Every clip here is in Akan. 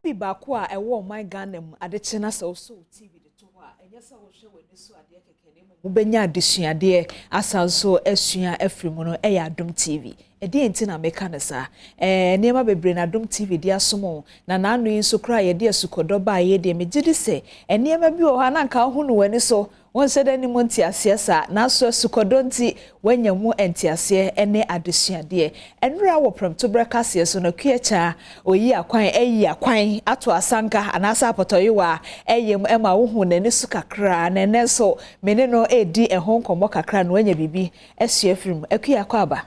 bi ba ko a ewo my Ghana mu adeche na so TV de to ho a enye sa wo hwe wani so ade keke ne mu benya adesuade asanso asua afrimu no Adom TV edi enti na meka ne sa niema bebre na Adom TV dia somo na nanu yin so kra ye de Asukodo ba ye de megidi se niema bi o ha na nka ho no wani so won se da ni monti asiesa na so Asukodo nti wanya mu entiase ene adesuade enra wo promto brekase so na kuecha oyi akwan eyi akwan ato asanka anasa apotoyiwa eyem ema wo hu na ni su kakra na ene so mene no edi ehon komo kakra no wanya bibi asua firim akua kwaba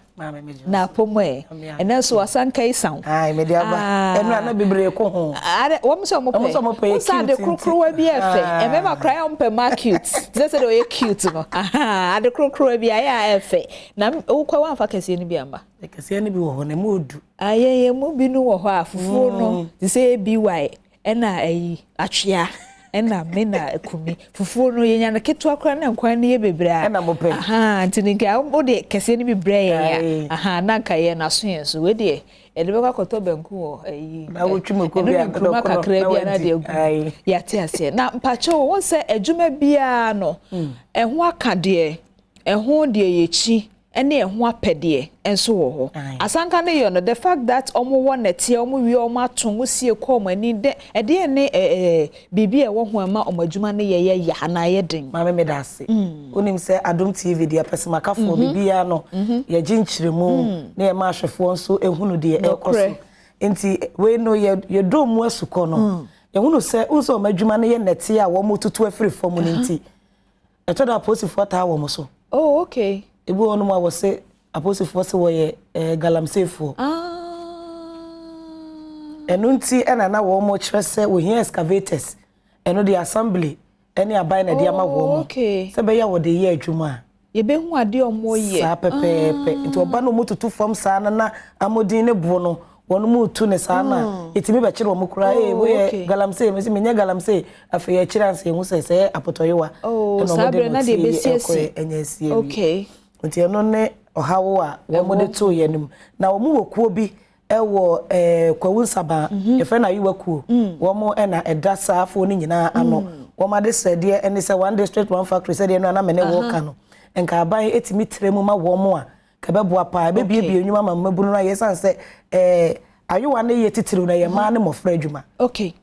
na pomwe ene so asanka isan ai me dia ba enra na bibre ko ho wo so mo pe sa de krokro wa bi efe emema cry on pe market say do ye cute no aha ade krokro bi aya efe na ukwa wa fa kese ni bi amba kese ni bi wo ho na modu ayeye mu bi no wo ho afufu no say bi why ena ayi atwea ena me na akumi fufu no yenya na keto akra na nkwan ne ye bebra ena mo pe aha ntinika wo de kese ni bi bre ya aha na nka ye na so yen so we de ede be kwakoto benku wo ayi na wo twumako bi adokoro kakra bi na de agu ya te ase na mpacho wo se adwuma bia no eho akade eho de yechi ene eho apede enso wo ho asanka ne yo no the fact that omo wo nete omo wi omo aton sie ko mani de ede ne bibi e wo ho ama omo adwuma ne ye ya na ye den ma me dase onim se Adom TV dia pesima kafo bibia no ye ginchiremu na ye ma ahwefo nso ehunu de ekoso enti we no ye do mu asuko no ye hunu se unso omo adwuma ne ye nete a wo mo tutu afiri fom ne enti etoda posifo ta wo mo so oh okay ebu onu ma wo se aposifo se wo ye galamsefo enunti ena na wo mo kyerese wo hia excavators eno the assembly eni abai na dia ma wo mo se be ya wo de ye adwuma ye be hu ade omo ye sa pepepe nti oba no mututu fom sa na amodin ne bo no wonu mutu ne sa na etimi be kire wo kura wo ye galamse me se menya galamse afa ye kiranse hu se apotoyewa eno mo de na de be siesie enyasie okay nti eno ne ohawo a wo mo de to ye nim na wo mu wokuo bi ewo Kwawu Asanka ye fe na yiwakuo wo mo na edasa afo ni nyina ano wo ma de sede ene se one district one factory sede no na me ne wo ka no enka aban etimi tremu ma wo mo a ka be boa pa be bie bie nyuma ma mabunu na ye san se ayowa ne ye titiru na ye ma ne mofra adwuma okay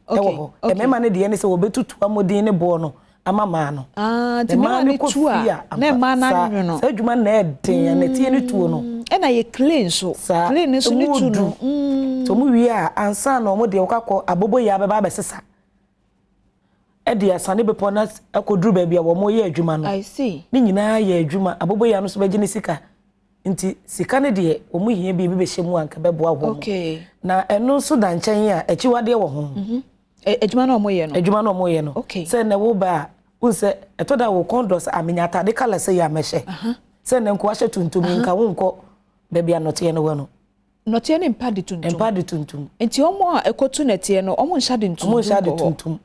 e me ma ne de ene se wo betutu amodin ne bo no amama no ti ma ne tu a na ma na nwu no sa adwuma na eden na tie ne tuo no e na ye clean so clean so ne tu no to mu wi a ansa na omo de wakakọ abobo ya be ba besesa e de asane be pona akoduru ba bia wo mo ye adwuma no I see ni nyina ye adwuma abobo ya no so be gine sika nti sika ne de omo hia bi be hyemu anka be boa wo okay na eno so da nchen a echiwade wo ho adwuma na omo ye no adwuma na omo ye no se na wo ba unse etoda wo kondos aminyata de kala se ya mehye se na nko ahye tuntum nka wo nko be bia note no wono note ne mpade tuntum enti omo a ekotu nete no omo nshade tuntum omo nshade tuntum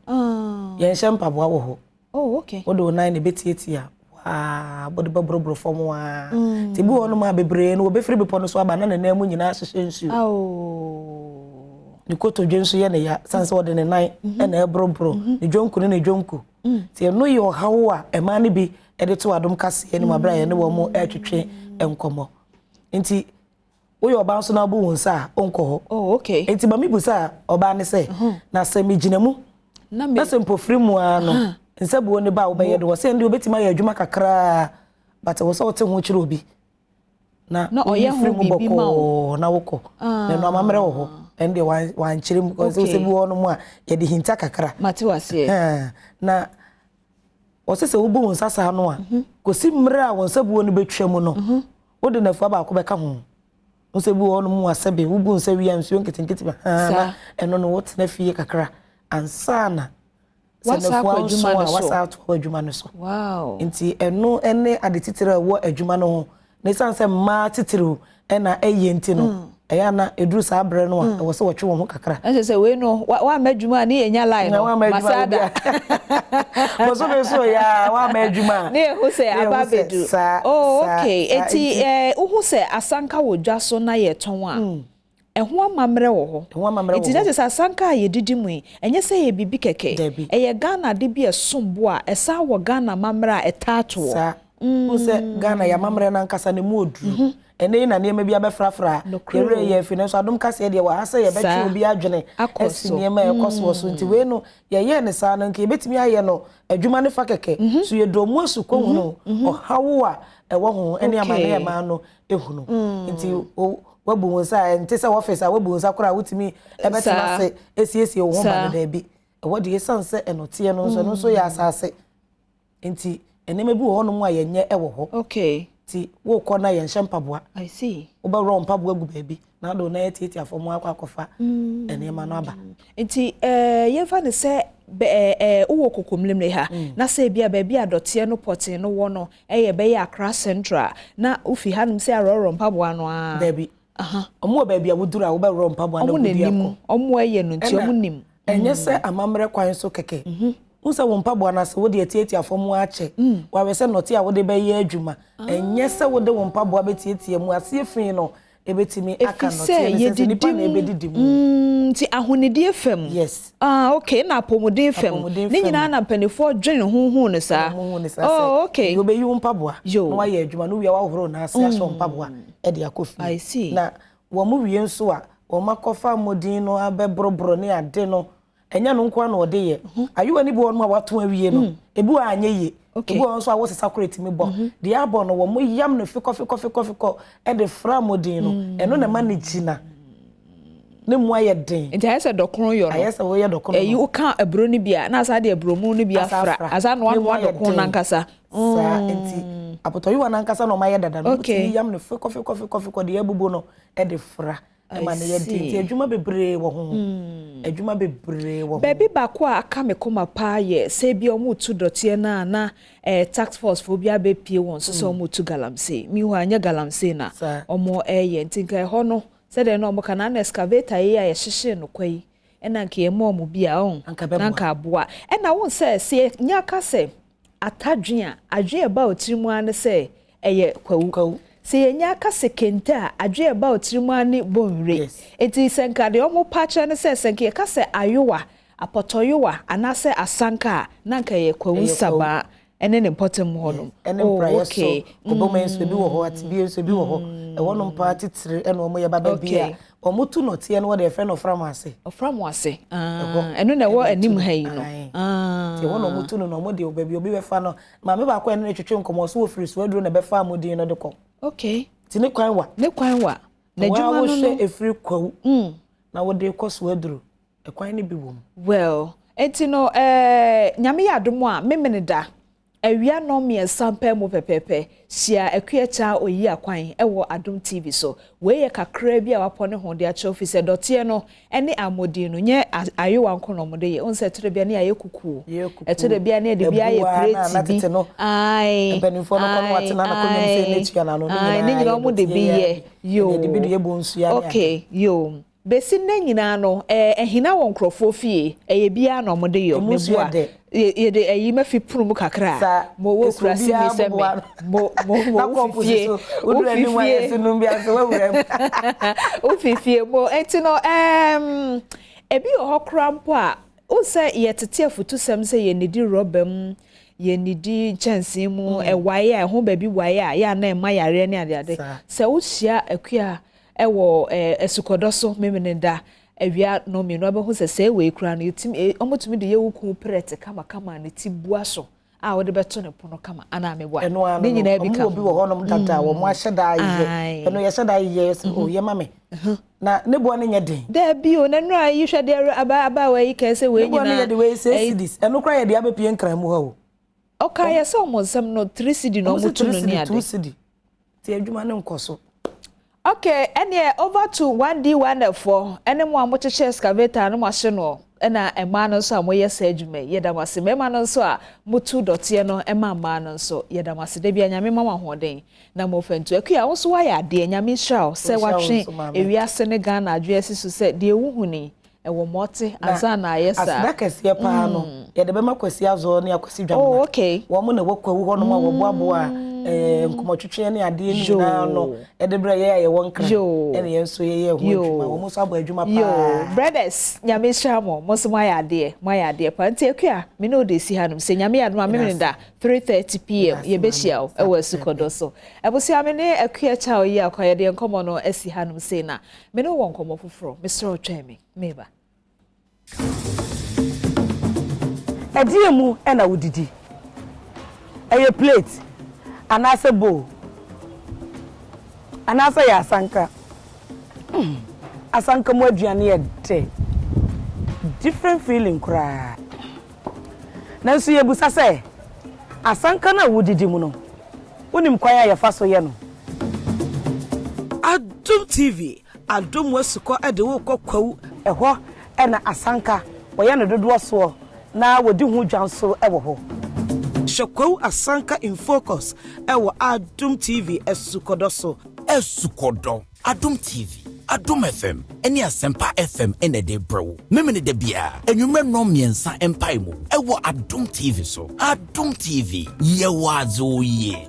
ye nsham paboa wo ho oh okay odo nine ne betieti a wa body babrobro fom wa ti bi wono ma bebre no obefiri bepo no so aba na na mu nyina hyehye nsu ni koto dwensu ye ne ya sanse wode ne nine na ebrobro ne dwonku ne dwonku ti no ye ohawo a ema ne bi ede to Adom kase ni mabra ye ne wo mo etwetwe enkomo nti oyo oba nso na bu wonsa onko ho oh okay nti ba mi busa oba ne se na se mi ginemu na se mpofiri mu ano nse bu oni ba wo be ye de wo se ndi obetima ye adwuma kakra but wo so wote ho kire obi na oye ho bibi ma wo na woko na no amamre wo ho ende wan kire mu ko se bu ono mu a ye de hinta kakra mate wase na wo se wo bu wonsa sa no a kosi mre a wonsa bu oni betwam no wo de nafu ba ko be ka ho wonsa bu ono mu asabe wo bu wonsa wi ansuo nketenkete ba na eno no wote na fie kakra ansana wasa adwuma no so wow nti eno ene adetitire wo adwuma no ho ne sanse ma titiru ena eye nti no eya na eduru sa abre no a wo se wo twe wo ho kakra se we no wa ma adwuma ni enya line no masada mo so ya wa ma adwuma ne ho se ababedu oh okay eti uhu se Asanka wodwa so na ye ton a Eho amamre wo ho. Iti na se Asanka ye didi mu yi. Enye se ye bibi keke. Eye Ghana de bi esombo a esa wo Ghana mamre a etato. Sa. Use Ghana ya mamre na nkasa ne mu oduru. Ene na ne ma bi abefrafra. Yere ye fi ne so Adom kase de wa asa ye beti obi adwene. Esi ne ma ekoso so nti we no ye ne sa no nke betimi aye no adwuma ne fa keke. So ye do mu asuko hu no. Ohawo a ewo ho ene amane ya ma no ehu no. Nti wabu wonsa nti se office a wabu wonsa kora wutimi ebetima se esiesi wo ho ba da bi. Ewo de yesanse enote no so ya asase. Nti eneme bi wo hono mu ayenye ewo ho. Okay. Ti wo kona yen shempaboa. I see. Oba ro mpaboa gu baabi. Na do na yeti afomu akwakofa. Enema no aba. Nti yefa ne se wo kokomlemle ha na se bia baabi adote no potin no wo no eye be ya Accra Central na ufi hanum se aroro mpaboa no a. Baabi. Omo baabi a woduru a wo be ro mpaboa na wodi akọ. Omo eye no nti omo nim. Enye se amamre kwan so keke. Unsa wo mpaboa na se wo de etieti afomu ache wa we se note a wo de be ye adwuma enye se wo de wo mpaboa betietie mu ase efin no ebetimi aka note ne se nipa na ebedidi mu ti ahonide fam. Yes. Okay, na pomode fam ni nyina na panifo dwen honhon ne sa. Oh, okay. Yo be yi wo mpaboa no wa ye adwuma no wi wa horo na ase aso mpaboa e de akofi. I see. Na wo mu wie nso a wo makofa modin no abebrobro ne ade no enya no nkwa na ode ye ayu ni bi won ma wato awie no ebu anye ye ebu won so a wo sesa correct me bo de abo no wo mo yam no fiko e de fra modin no eno na ma ne gina ne mu aye den nti ayese dokron yo no ayese wo ye dokron eyi wo ka abro ni bia na asa de abro mu ni bia fra asa no wa dokron na nkasa sa enti apotoyi na nkasa no ma ye dada no ti yam no fiko de abubo no e de fra ma ne ye tinti adwuma bebre wo ho adwuma bebre wo ho baby bako aka me koma pa ye se bi omu tu dotie na tax force fo bia be pie won so omu tu galamse mi ho anya galamse na omo ye ntinka ho no se de no omo kana na excavator ye ya hyehye no kwai ena nke emo omu bia on nanka aboa ena won se nya ka se atadwen adwen ba otirimu an se eye kwawu se yenya ka sekenta adwe ba otirimu ani bonre eti senka de omo pacha ne se senka ka se ayowa apotoyowa anase Asanka nanka ye Kwawu Saba ene ne potem ho no okay obomen so bi wo ho atibie so bi wo ho e wono mpa titire ene omo ye baba bia omo tu no tie no wo de friend of framase eno na wo anim ha yi no tie wono omo tu no no omo de obabi obi be fa no ma me ba kwa ene twetwe nkomo so wo firi so aduro na be fa amodin no de ko okay ti ne kwan wa na juma no no efiri Kwawu na wo de ko so aduro e kwan ne bi wo well enti no nyame ya Adom a memeneda awia no me sampa mu pepepe sia akuacha oyi akwan ewo Adom TV so we ye kakra bi a wapone ho de acha office dotie no ene amodi no nye ayewa nkono mo de ye onse tere bia ne aye kuku etere bia ne de bia ye plate bi ai benifo no kono watena na kono se ne tua na no ni nyina mo de bi ye yo de bi de ye bonsu ya okay yo besi na nyina no ehina won krofo fie eye bia no mo de yo mebua ye de eyi mafi punu mu kakra mo wo kura si mi se me mo fie o dure ni wa yesu no bia so wawura o fie mo etino ebi ho kra mpo a o se ye tete afutu sem se ye nidi robam ye nidi chance mu ewaye a ho ba bi waye a ya na ema yare ne ade se o hia akua ewo Asukodo so memeneda awia no me no abehu se we kura no yetim omotumi de yewuku prete kama ne tibua so a wo de beto ne pono kama ana mebwa ni nyina bi ka obi wo honom dada wo mo ahyeda ye eno ye hyeda ye o ye mame na ne bo ne nye den da bi o na no ayi hwede aba we yi ka se we nyina ne bo ne ye de we say this eno kra ye de abepie nkran mu ha o okay ye se omonsam no 3 cedi no mutu no ni ade 2 cedi ti adwuma ne nkoso. Okay, and yeah, over to 1D1F4. Any more much excavator no machine na ema no so amoye sajume yeda mase mema no so a mutu dotie no ema ma no so yeda mase de bia nyame mama hoden na mo fantu akua wo so wa ya de nyame hwa se watwe ewiase ne Ghana adwese so se de wuhuni ewo mote ansa na ayesa asda kese pa no yede be makwasi azo ne akwasi dwamna okay wo mo na wo Kwawu ho no ma wo boabo a nkomotwetwe ne ade ni na no e de bra ye wonkra ene ye so ye ho adwuma wo so abo adwuma pa brothers nyame shamo mo so my ade pa nti akua me no de si hanum se nyame adoma me da 3:30 pm ye be hia e wo Asukodo so ebosi ame ne akua cha oyi akoye de nkomo no asi hanum se na me no won nkomo foforo me sro twemi meba ediemu e na wudidi eye plate anase bowl anase ya asanka asanka mo aduane ye de different feeling kra na so ye busa se asanka na wudidi mu no wonim kwaya ya faso ye no Adom TV Adom Asukodo ade wo kokwawu eho e na asanka woye no dodo so na wodi hu dwanso e wo ho Kwawu Asanka in focus ewo Adom TV Asukodo so Asukodo Adom TV Adom FM eni Asempa FM ene de bro memene de bia enwumre no miensa empai mu ewo Adom TV so Adom TV ye wazo ye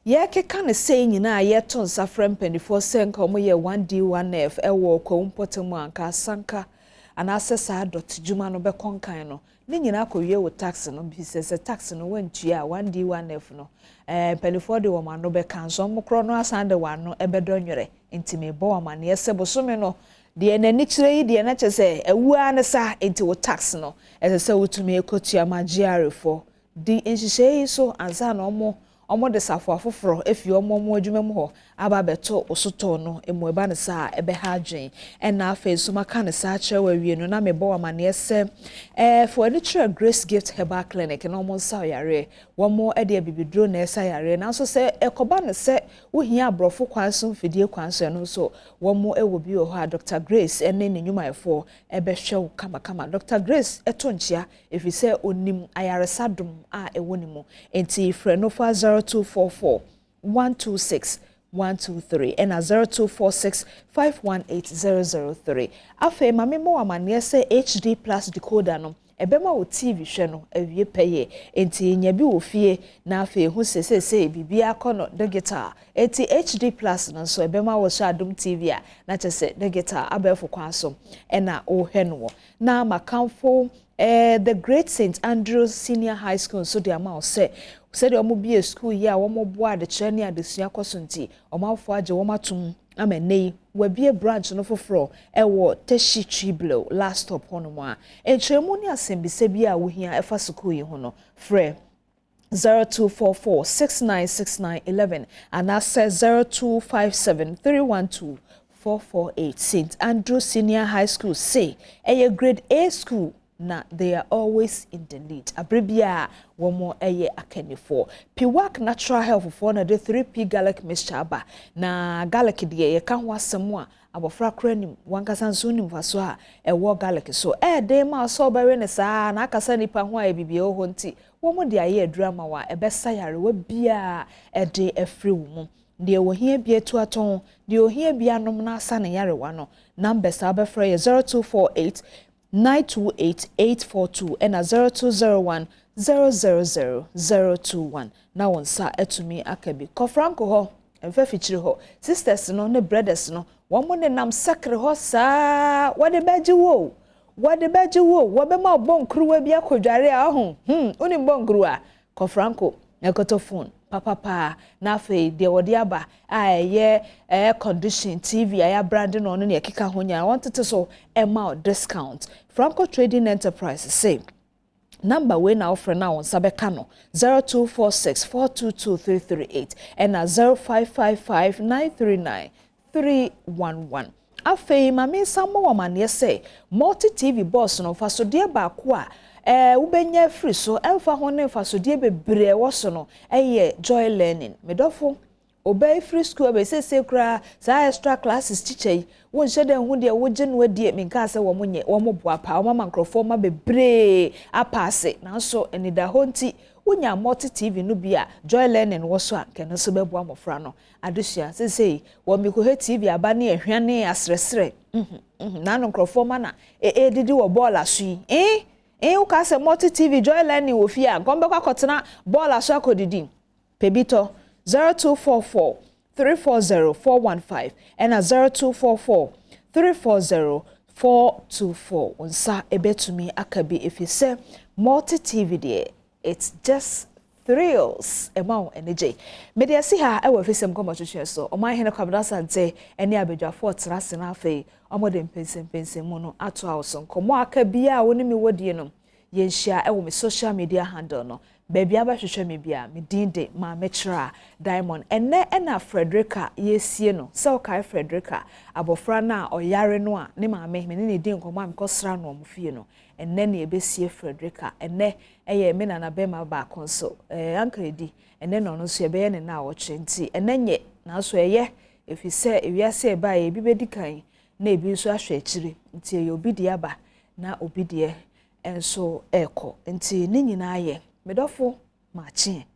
ye keka ne sei nyina ye ton safrem penifo senka omo ye 1D1F ewo Kwawu mpotemu anka Asanka anase saa dot juma no be konkan no ne nyina akowie wo tax no bi se tax no wantua 1D1F no penifo de wo ma no be kanso mokro no asande wano ebedo nwere ntime bo wo ma ne yese bosome no de nani kire yi de na chese ewua ne sa enti wo tax no ese wotumi ekotua magiare fo di enhihye so ansa na omo de safo afoforo efi omo adwuma mu ho aba beto osoto no emu eba ne sa ebe ha adwen na afa so maka ne sa chewa wie no na mebo wa mane ese for the Grace Gift Herbal Clinic no mo sa yare wo mo e de bibidro na esa yare na so se ekoba ne se wo hia abrofo kwanso fidie kwanso no so wo mo e wo bi ho a Dr. Grace ene ne nyuma efo ebe hwew kama Dr. Grace eto nchia efi se onim ayaresadum a ewonimu enti frɛ no fa 0244 126 123 and 0246 518003. Afe mame mo amane se HD plus decoder no ebema wo TV hwe no awie peye enti nya bi wo fie na afe hu sesese bibia akono digital enti HD plus no so ebema wo so Adom TV a na chese digital abefo kwaso ena o hwenwo na makamfo the Great St. Andrews Senior High School so the amount say de omo bi school ya omo boa de kyerɛ ne adesua kosonti omo afo age wo matum amenei wa bie branch no foforo ewo Teshi Triblo last stop hono mo a enkyeremu ne asembise bi a wo hia efa school yi ho no frɛ 0244 696911 and that says 0257 312 448 St. Andrews Senior High School say a grade A school na they are always in the lead abribia womo eye akanifo Piwak natural health for na the 3P garlic mixture aba na garlic de ye ka ho asem a abofra kranim wankasa nso nim faso a ewo garlic so dey ma so bare ne saa na akasa nipa ho a bibie ho nti womo de aye adurama wa ebesa yare wa bia de afri wo mu de wo hia bia tu aton de o hia bia nom na asa ne yare wa no number sa abefra ye 0248 928-842 and 0201 000-021. Na wonsa etumi akabi. Kofranko ho, emfe fichiri ho. Sisters no, ne brothers no, wamo ne nam sakre ho saa. Wade beji wo. Wabema bonkruwe biya kujare ahun. Uni bonkruwa. Kofranko, ekoto phone. Papa na fe de wodi aba ye air condition TV aya brand no no ne kika honya wanted so emma discount Franco Trading Enterprise say number we now offer now on sabeka no 0246 422 338 and 0555 939 311 afei mame samo wa mane say multi TV boss no fa so de ba ko a ubenya free so emfa ho ne fa so de bebre wo so no eye joy learning medofo obey free school be say kra sa extra classes teacher won shede hu de wo gye no adie menka se wo monye wo moboa pa wo ma microphone ma bebre apase na so eni da honti wonya multi TV no bia joy learning wo so a keno so beboa mofra no adesua say wo mi ko he TV aba na ehwane asresre na no microphone ma na didi wo ball aso yi wo ka se multi TV joy learning wo fi a gombe kwa kotena ball aso akodidi pebito 0244 340 415 and 0244 340 424 unsa ebetumi akabi efise multi TV there it's just thrills emau energy media si ha e wo fisem komo twetwe so o man hene kwabda sante ene abedwafo trase na afei omode mpense mu no ato awso komo akabi a woni mi wodie no yenhia e wo me social media handle no baby aba hwehwe me bia me dinde ma mechra diamond ene na Frederica yesie no so kai Frederica abofra na oyare no a ne maame me ne din komo am kosra no omfie no ene na ebesie Frederica ene eye me na bema ba konso ankredi ene no no so ebe ye ne na woche nti ene nye na so eye efise ewiase e ba ye bi bedikan na ebi so ahwe akire nti ye obi de aba na obi de enso eko nti ne nyina ye medofo machi